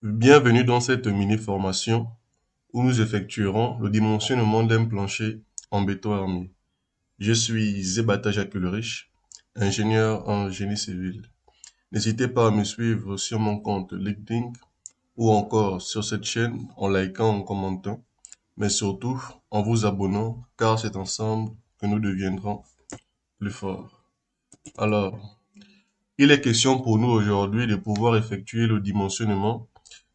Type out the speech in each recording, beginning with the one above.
Bienvenue dans cette mini-formation où nous effectuerons le dimensionnement d'un plancher en béton armé. Je suis Zebata Jacques Ulrich, ingénieur en génie civil. N'hésitez pas à me suivre sur mon compte LinkedIn ou encore sur cette chaîne en likant, en commentant, mais surtout en vous abonnant car c'est ensemble que nous deviendrons plus forts. Alors, il est question pour nous aujourd'hui de pouvoir effectuer le dimensionnement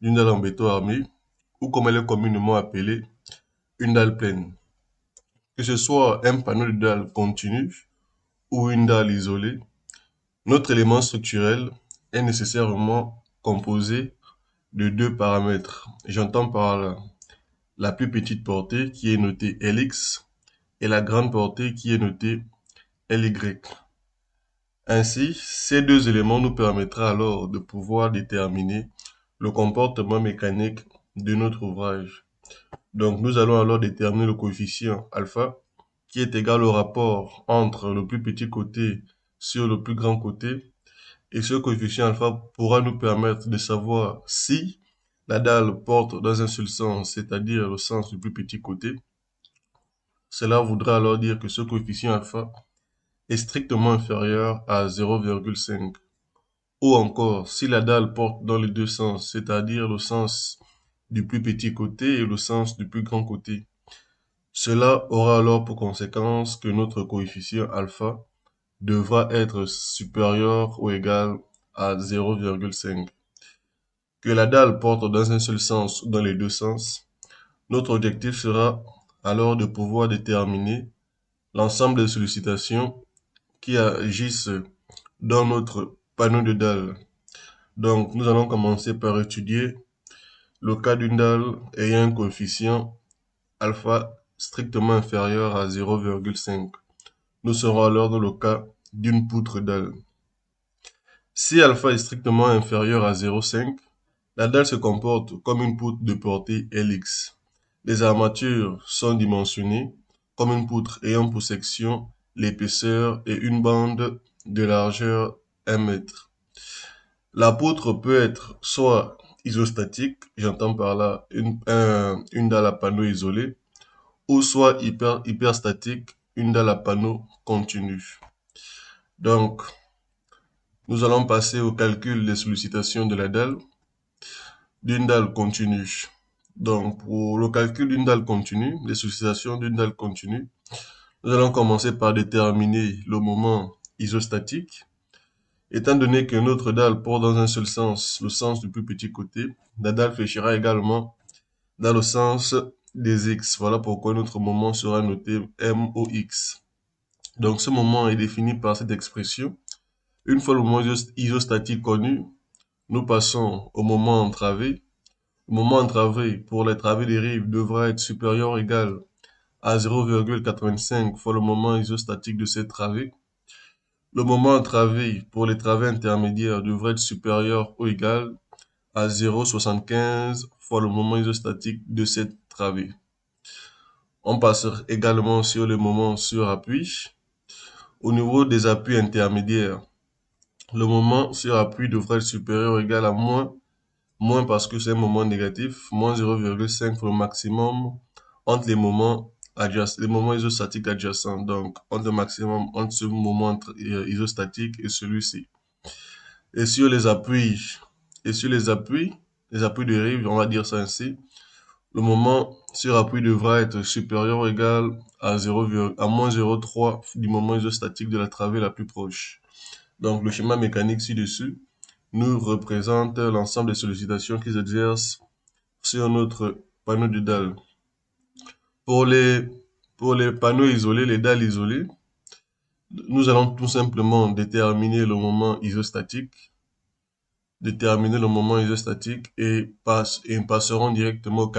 d'une dalle en béton armé ou comme elle est communément appelée, une dalle pleine. Que ce soit un panneau de dalle continu ou une dalle isolée, notre élément structurel est nécessairement composé de deux paramètres. J'entends par là la plus petite portée qui est notée Lx et la grande portée qui est notée Ly. Ainsi, ces deux éléments nous permettra alors de pouvoir déterminer le comportement mécanique de notre ouvrage. Donc, nous allons alors déterminer le coefficient alpha qui est égal au rapport entre le plus petit côté sur le plus grand côté. Et ce coefficient alpha pourra nous permettre de savoir si la dalle porte dans un seul sens, c'est-à-dire le sens du plus petit côté. Cela voudra alors dire que ce coefficient alpha est strictement inférieur à 0,5. Ou encore, si la dalle porte dans les deux sens, c'est-à-dire le sens du plus petit côté et le sens du plus grand côté. Cela aura alors pour conséquence que notre coefficient alpha devra être supérieur ou égal à 0,5. Que la dalle porte dans un seul sens ou dans les deux sens, notre objectif sera alors de pouvoir déterminer l'ensemble des sollicitations qui agissent dans notre panneau de dalle. Donc, nous allons commencer par étudier le cas d'une dalle ayant un coefficient alpha strictement inférieur à 0,5. Nous serons alors dans le cas d'une poutre dalle. Si alpha est strictement inférieur à 0,5, la dalle se comporte comme une poutre de portée Lx. Les armatures sont dimensionnées comme une poutre ayant pour section l'épaisseur et une bande de largeur 1 mètre. La poutre peut être soit isostatique, j'entends par là une dalle à panneau isolé, ou soit hyperstatique, une dalle à panneau continu. Donc, nous allons passer au calcul des sollicitations de la dalle d'une dalle continue. Donc, pour le calcul d'une dalle continue, les sollicitations d'une dalle continue, nous allons commencer par déterminer le moment isostatique. Étant donné que notre dalle porte dans un seul sens, le sens du plus petit côté, la dalle fléchira également dans le sens des x. Voilà pourquoi notre moment sera noté MOX. Donc, ce moment est défini par cette expression. Une fois le moment isostatique connu, nous passons au moment entravé. Le moment entravé pour les travées des rives devra être supérieur ou égal à 0,85 fois le moment isostatique de cette travée. Le moment entravé pour les travées intermédiaires devrait être supérieur ou égal à 0,75 fois le moment isostatique de cette travée. On passe également sur le moment sur appui. Au niveau des appuis intermédiaires, le moment sur appui devrait être supérieur ou égal à moins parce que c'est un moment négatif, moins 0,5 pour le maximum entre les moments isostatiques adjacents, donc entre le maximum entre ce moment isostatique et celui-ci. Et sur les appuis, les appuis de rive, on va dire ça ainsi, le moment sur appui devra être supérieur ou égal à 0, à moins 0,3 du moment isostatique de la travée la plus proche. Donc le schéma mécanique ci-dessus nous représente l'ensemble des sollicitations qui s'exercent sur notre panneau de dalle. Pour les, pour les panneaux isolés, les dalles isolées, nous allons tout simplement déterminer le moment isostatique et passerons directement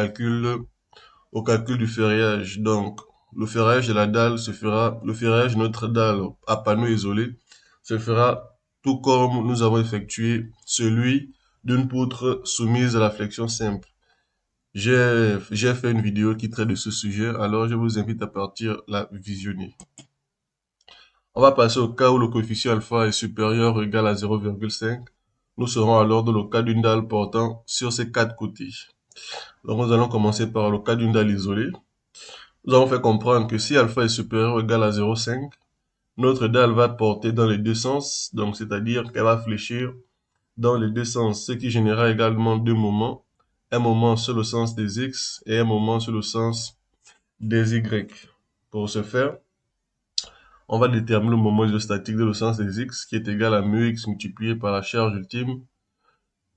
au calcul du ferrillage. Donc, le ferrillage de la dalle le ferrillage de notre dalle à panneau isolé se fera tout comme nous avons effectué celui d'une poutre soumise à la flexion simple. J'ai fait une vidéo qui traite de ce sujet, alors je vous invite à partir la visionner. On va passer au cas où le coefficient alpha est supérieur ou égal à 0,5. Nous serons alors dans le cas d'une dalle portant sur ses quatre côtés. Donc nous allons commencer par le cas d'une dalle isolée. Nous allons faire comprendre que si alpha est supérieur ou égal à 0,5, notre dalle va porter dans les deux sens, donc c'est-à-dire qu'elle va fléchir dans les deux sens, ce qui générera également deux moments, un moment sur le sens des x et un moment sur le sens des y. Pour ce faire, on va déterminer le moment isostatique dans le sens des x qui est égal à mu x multiplié par la charge ultime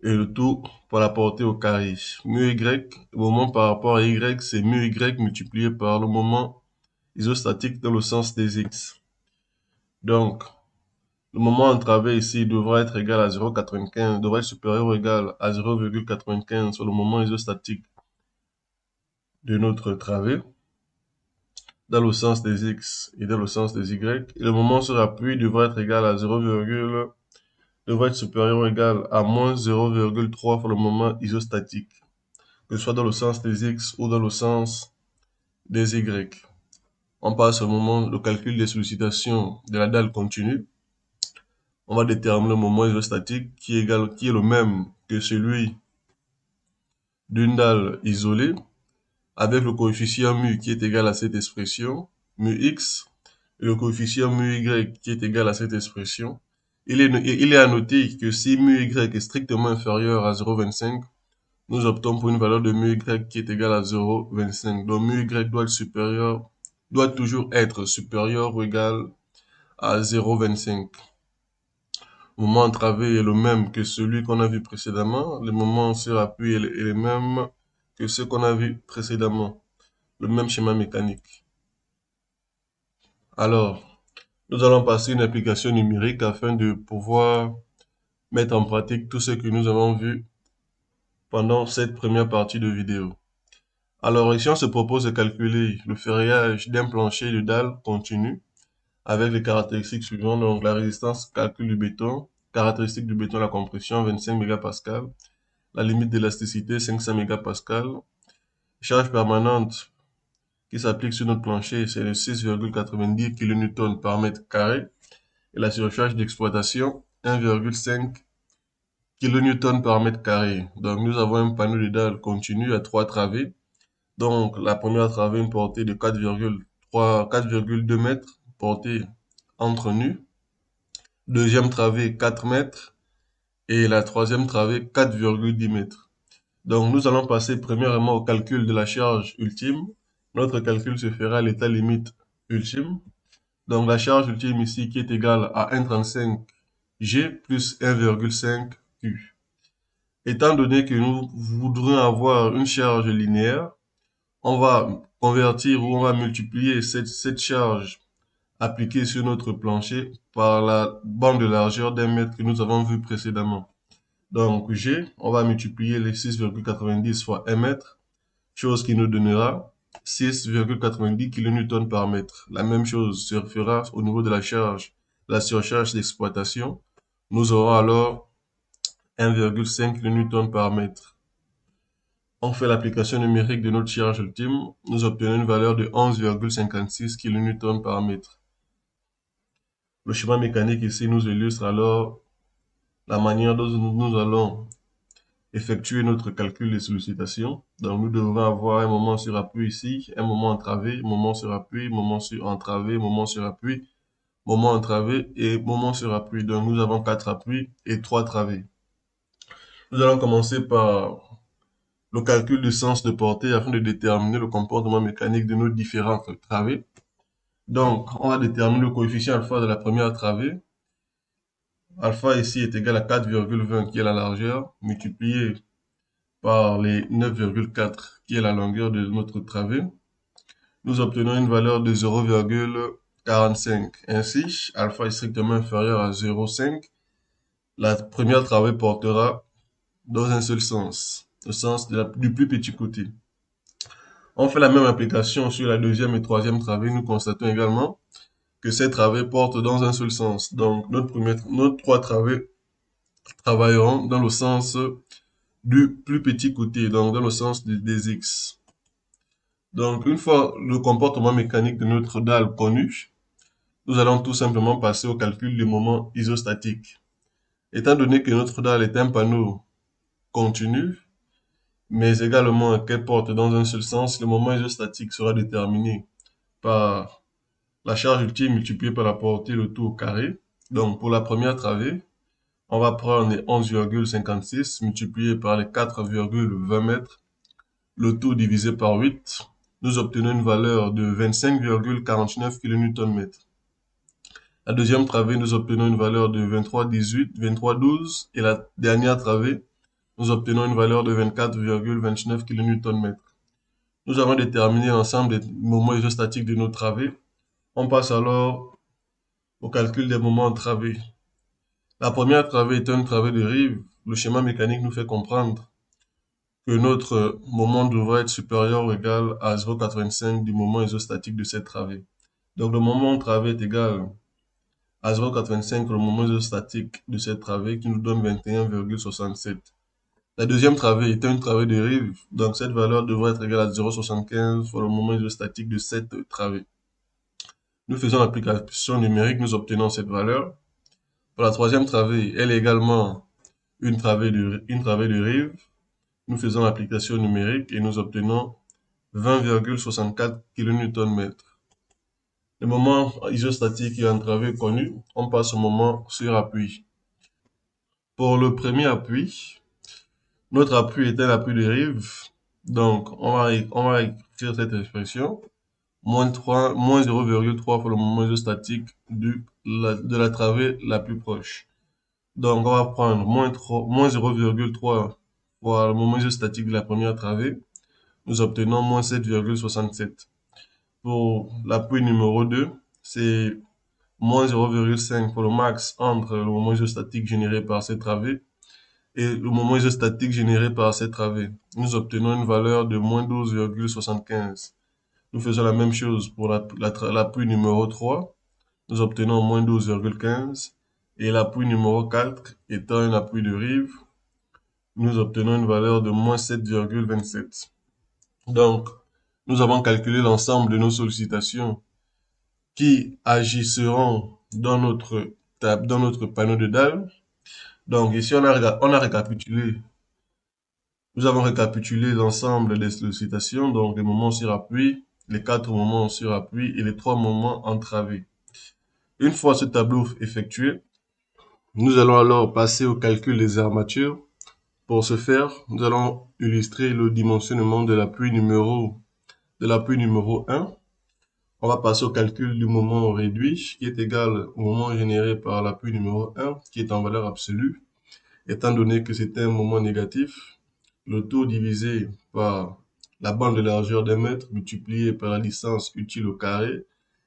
et le tout pour la portée au carré. Mu y, le moment par rapport à y, c'est mu y multiplié par le moment isostatique dans le sens des x. Donc, le moment entravé ici devra être égal à 0,95, devra être supérieur ou égal à 0,95 sur le moment isostatique de notre travée dans le sens des x et dans le sens des y. Et le moment sur appui devra être égal à 0, devra être supérieur ou égal à moins 0,3 pour le moment isostatique, que ce soit dans le sens des x ou dans le sens des y. On passe au moment, le calcul des sollicitations de la dalle continue. On va déterminer le moment isostatique qui est le même que celui d'une dalle isolée, avec le coefficient mu qui est égal à cette expression, mu x, et le coefficient mu y qui est égal à cette expression. Il est à noter que si mu y est strictement inférieur à 0,25, nous optons pour une valeur de mu y qui est égale à 0,25. Donc mu y doit toujours être supérieur ou égal à 0,25. Le moment entravé est le même que celui qu'on a vu précédemment. Le moment sur appui est le même que ce qu'on a vu précédemment. Le même schéma mécanique. Alors, nous allons passer une application numérique afin de pouvoir mettre en pratique tout ce que nous avons vu pendant cette première partie de vidéo. Alors ici, on se propose de calculer le ferrillage d'un plancher de dalle continu avec les caractéristiques suivantes. Donc la résistance, calcul du béton, caractéristique du béton, la compression 25 mégapascal, la limite d'élasticité 500 mégapascal, charge permanente qui s'applique sur notre plancher, c'est de 6,90 kN par mètre carré, et la surcharge d'exploitation 1,5 kN par mètre carré. Donc nous avons un panneau de dalle continu à trois travées. Donc la première travée, une portée de 4,2 mètres, portée entre nus. Deuxième travée 4 mètres et la troisième travée 4,10 mètres. Donc nous allons passer premièrement au calcul de la charge ultime. Notre calcul se fera à l'état limite ultime. Donc la charge ultime ici qui est égale à 1,35 G plus 1,5 Q. Étant donné que nous voudrions avoir une charge linéaire, on va convertir ou on va multiplier cette charge appliquée sur notre plancher par la bande de largeur d'un mètre que nous avons vu précédemment. Donc G, on va multiplier les 6,90 fois 1 mètre, chose qui nous donnera 6,90 kN par mètre. La même chose se fera au niveau de la charge, la surcharge d'exploitation. Nous aurons alors 1,5 kN par mètre. On fait l'application numérique de notre charge ultime. Nous obtenons une valeur de 11,56 kN par mètre. Le schéma mécanique ici nous illustre alors la manière dont nous allons effectuer notre calcul de sollicitation. Donc nous devrons avoir un moment sur appui ici, un moment entravé, moment sur appui, moment sur entravé, moment sur appui, moment entravé et moment sur appui. Donc nous avons 4 appuis et 3 travées. Nous allons commencer par le calcul du sens de portée afin de déterminer le comportement mécanique de nos différentes travées. Donc, on va déterminer le coefficient alpha de la première travée. Alpha ici est égal à 4,20 qui est la largeur, multiplié par les 9,4 qui est la longueur de notre travée. Nous obtenons une valeur de 0,45. Ainsi, alpha est strictement inférieur à 0,5. La première travée portera dans un seul sens, le sens du plus petit côté. On fait la même application sur la deuxième et troisième travée. Nous constatons également que ces travées portent dans un seul sens. Donc, nos trois travées travailleront dans le sens du plus petit côté, donc dans le sens des X. Donc, une fois le comportement mécanique de notre dalle connu, nous allons tout simplement passer au calcul du moment isostatique. Étant donné que notre dalle est un panneau continu, mais également qu'elle porte dans un seul sens, le moment isostatique sera déterminé par la charge ultime multipliée par la portée, le tout au carré. Donc pour la première travée, on va prendre les 11,56 multiplié par les 4,20 mètres, le tout divisé par 8. Nous obtenons une valeur de 25,49 kN. La deuxième travée, nous obtenons une valeur de 23,18, 23,12. Et la dernière travée, nous obtenons une valeur de 24,29 kN. Nous avons déterminé l'ensemble des moments isostatiques de nos travées. On passe alors au calcul des moments en travée. La première travée est une travée de rive. Le schéma mécanique nous fait comprendre que notre moment devrait être supérieur ou égal à 0,85 du moment isostatique de cette travée. Donc le moment en travée est égal à 0,85 le moment isostatique de cette travée qui nous donne 21,67. La deuxième travée est une travée de rive, donc cette valeur devrait être égale à 0,75 fois le moment isostatique de cette travée. Nous faisons l'application numérique, nous obtenons cette valeur. Pour la troisième travée, elle est également une travée de rive. Nous faisons l'application numérique et nous obtenons 20,64 kN. Le moment isostatique et en travée connu, on passe au moment sur appui. Pour le premier appui, notre appui est un appui de rive. Donc, on va écrire cette expression. Moins 0,3 pour le moment isostatique de la travée la plus proche. Donc, on va prendre moins 0,3 pour le moment isostatique de la première travée. Nous obtenons moins 7,67. Pour l'appui numéro 2, c'est moins 0,5 pour le max entre le moment isostatique généré par cette travée et le moment isostatique généré par cette travée. Nous obtenons une valeur de moins 12,75. Nous faisons la même chose pour l'appui numéro 3. Nous obtenons moins 12,15. Et l'appui numéro 4, étant un appui de rive, nous obtenons une valeur de moins 7,27. Donc, nous avons calculé l'ensemble de nos sollicitations qui agisseront dans notre panneau de dalle. Donc, ici, on a récapitulé. Nous avons récapitulé l'ensemble des sollicitations, donc les moments sur appui, les 4 moments sur appui et les 3 moments entravés. Une fois ce tableau effectué, nous allons alors passer au calcul des armatures. Pour ce faire, nous allons illustrer le dimensionnement de l'appui numéro 1. On va passer au calcul du moment réduit, qui est égal au moment généré par l'appui numéro 1, qui est en valeur absolue. Étant donné que c'est un moment négatif, le taux divisé par la bande de largeur d'un mètre multiplié par la distance utile au carré,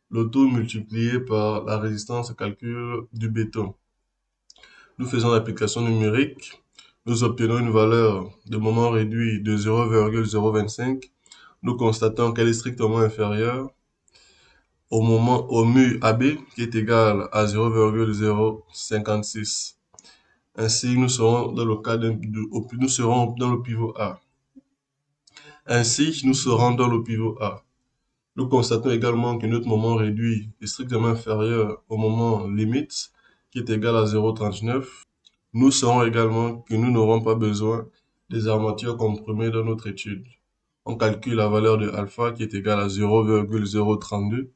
le taux multiplié par la résistance au calcul du béton. Nous faisons l'application numérique. Nous obtenons une valeur de moment réduit de 0,025. Nous constatons qu'elle est strictement inférieure au mu AB qui est égal à 0,056. Ainsi, nous serons dans le cas nous serons dans le pivot A. Ainsi, nous serons dans le pivot A. Nous constatons également que notre moment réduit est strictement inférieur au moment limite, qui est égal à 0,39. Nous saurons également que nous n'aurons pas besoin des armatures comprimées dans notre étude. On calcule la valeur de alpha qui est égale à 0,032.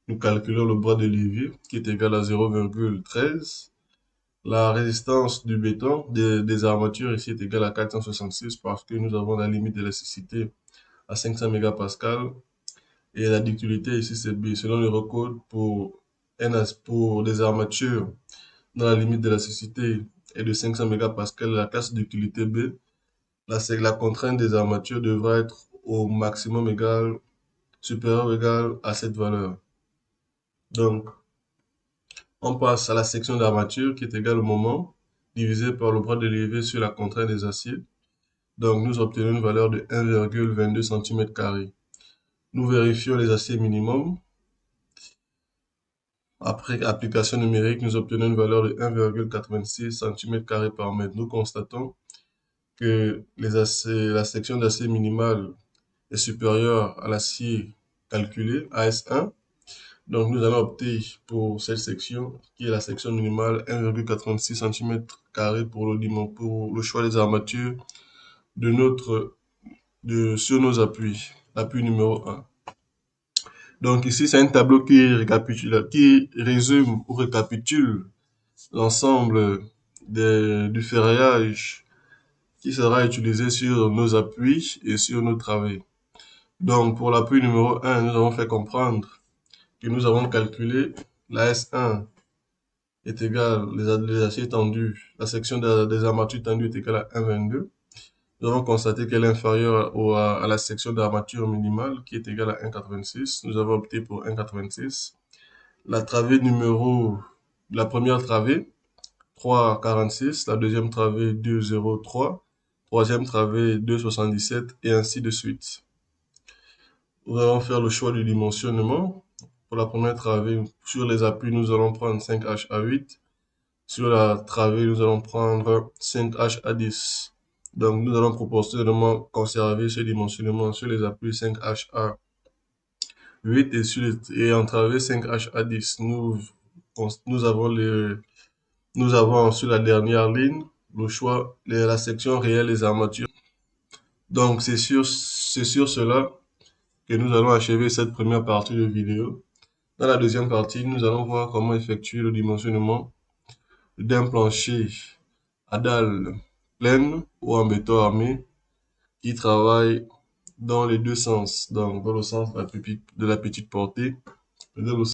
Nous calculons le bras de levier qui est égal à 0,13. La résistance du béton des armatures ici est égale à 466 parce que nous avons la limite d'élasticité à 500 mégapascales. Et la ductilité ici c'est B. Selon le recode pour des armatures dans la limite d'élasticité est de 500 mégapascales, la classe d'utilité B, la contrainte des armatures devra être au maximum supérieur ou égal à cette valeur. Donc, on passe à la section d'armature qui est égale au moment divisé par le bras de levier sur la contrainte des aciers. Donc, nous obtenons une valeur de 1,22 cm². Nous vérifions les aciers minimum. Après application numérique, nous obtenons une valeur de 1,86 cm² par mètre. Nous constatons que la section d'acier minimale est supérieure à l'acier calculé, AS1. Donc nous allons opter pour cette section qui est la section minimale 1,86 cm² pour le choix des armatures de sur nos appuis. Appui numéro 1. Donc ici, c'est un tableau qui résume ou récapitule l'ensemble du ferraillage qui sera utilisé sur nos appuis et sur nos travées. Donc pour l'appui numéro 1, nous avons fait comprendre que nous avons calculé la S1 est égale, les aciers tendus, la section des armatures tendues est égale à 1,22. Nous avons constaté qu'elle est inférieure à la section d'armature minimale qui est égale à 1,86. Nous avons opté pour 1,86. La travée la première travée, 3,46. La deuxième travée, 2,03. Troisième travée, 2,77 et ainsi de suite. Nous allons faire le choix du dimensionnement. Pour la première travée, sur les appuis, nous allons prendre 5H à 8. Sur la travée, nous allons prendre 5H à 10. Donc, nous allons proportionnellement conserver ce dimensionnement sur les appuis 5H à 8 et en travée 5H à 10. Nous avons sur la dernière ligne le choix, la section réelle des armatures. Donc, c'est sur cela que nous allons achever cette première partie de vidéo. Dans la deuxième partie, nous allons voir comment effectuer le dimensionnement d'un plancher à dalle pleine ou en béton armé qui travaille dans les deux sens, donc dans le sens de la petite portée et dans le